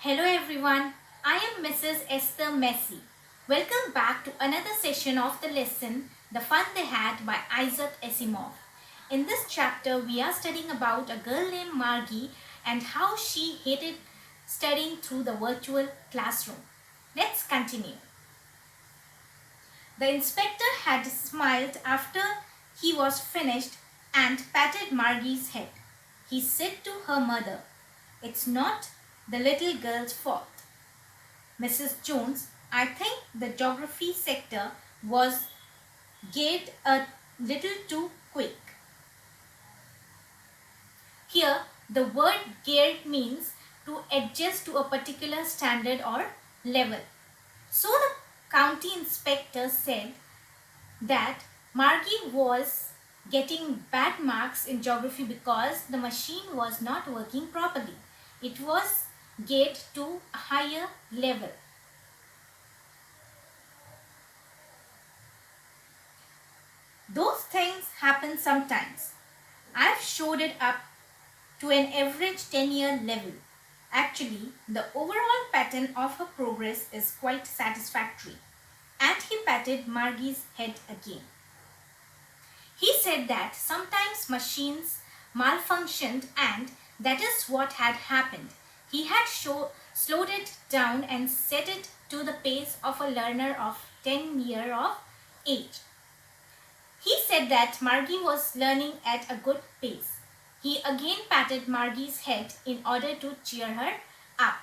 Hello everyone, I am Mrs. Esther Messi. Welcome back to another session of the lesson The Fun They Had by Isaac Asimov. In this chapter, we are studying about a girl named Margie and how she hated studying through the virtual classroom. Let's continue. The inspector had smiled after he was finished and patted Margie's head. He said to her mother, "It's not the little girl's fault. Mrs. Jones, I think the geography sector was geared a little too quick." Here, the word geared means to adjust to a particular standard or level. So the county inspector said that Margie was getting bad marks in geography because the machine was not working properly. It was geared to a higher level. Those things happen sometimes. I've showed it up to an average 10-year level. Actually, the overall pattern of her progress is quite satisfactory. And he patted Margie's head again. He said that sometimes machines malfunctioned and that is what had happened. He had slowed it down and set it to the pace of a learner of 10 years of age. He said that Margie was learning at a good pace. He again patted Margie's head in order to cheer her up.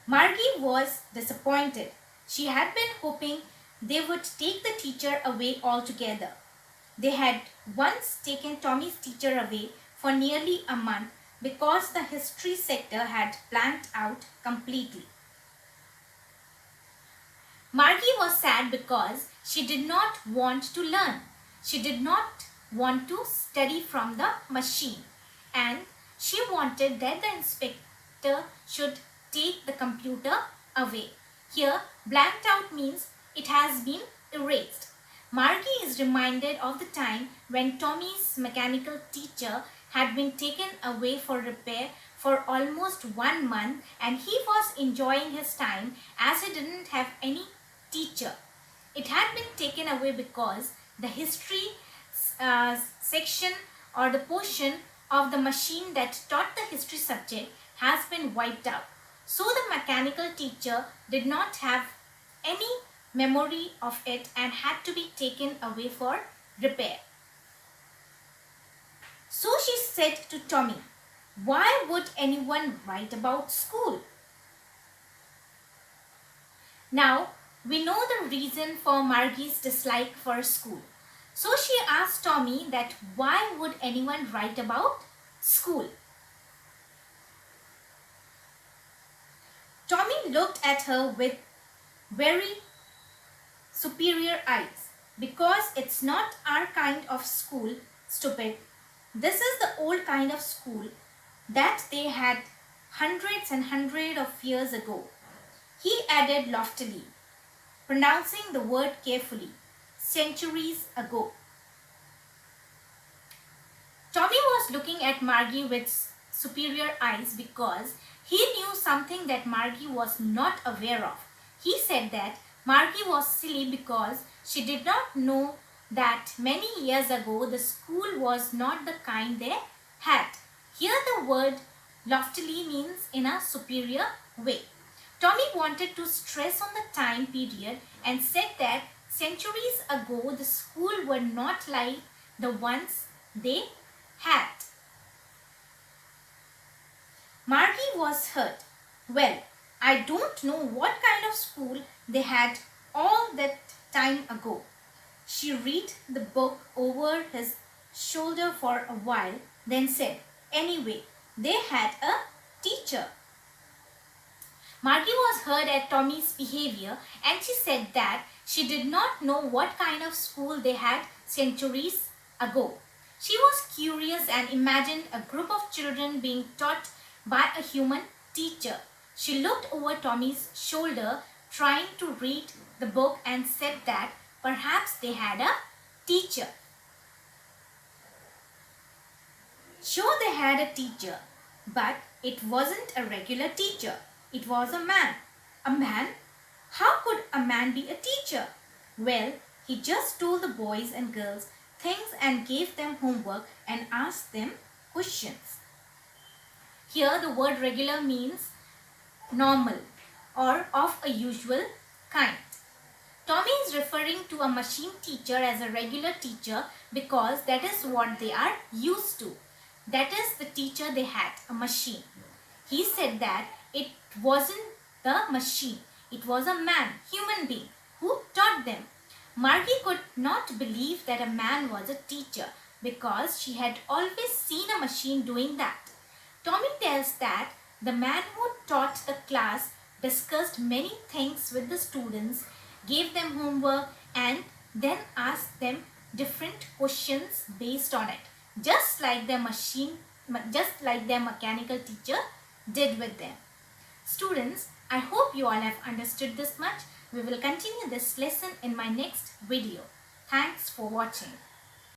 Margie was disappointed. She had been hoping they would take the teacher away altogether. They had once taken Tommy's teacher away for nearly a month because the history sector had blanked out completely. Margie was sad because she did not want to learn. She did not want to study from the machine, and she wanted that the inspector should take the computer away. Here, blanked out means it has been erased. Margie is reminded of the time when Tommy's mechanical teacher had been taken away for repair for almost 1 month, and he was enjoying his time as he didn't have any teacher. It had been taken away because the history section or the portion of the machine that taught the history subject has been wiped out. So the mechanical teacher did not have any memory of it and had to be taken away for repair. So she said to Tommy, "Why would anyone write about school?" Now, we know the reason for Margie's dislike for school. So she asked Tommy that why would anyone write about school? Tommy looked at her with very superior eyes. "Because it's not our kind of school, stupid. This is the old kind of school that they had hundreds and hundreds of years ago." He added loftily, pronouncing the word carefully, "centuries ago." Tommy was looking at Margie with superior eyes because he knew something that Margie was not aware of. He said that Margie was silly because she did not know that many years ago the school was not the kind they had. Here the word loftily means in a superior way. Tommy wanted to stress on the time period and said that centuries ago the school were not like the ones they had. Margie was hurt. "Well, I don't know what kind of school they had all that time ago." She read the book over his shoulder for a while, then said, "Anyway, they had a teacher." Margie was hurt at Tommy's behavior, and she said that she did not know what kind of school they had centuries ago. She was curious and imagined a group of children being taught by a human teacher. She looked over Tommy's shoulder, trying to read the book, and said that perhaps they had a teacher. Sure, they had a teacher. But it wasn't a regular teacher. It was a man. A man? How could a man be a teacher? Well, he just told the boys and girls things and gave them homework and asked them questions. Here the word regular means normal or of a usual kind. Tommy is referring to a machine teacher as a regular teacher because that is what they are used to. That is the teacher they had, a machine. He said that it wasn't the machine. It was a man, human being, who taught them. Margie could not believe that a man was a teacher because she had always seen a machine doing that. Tommy tells that the man who taught the class discussed many things with the students, gave them homework, and then asked them different questions based on it, just like their mechanical teacher did with them. Students, I hope you all have understood this much. We will continue this lesson in my next video. Thanks for watching.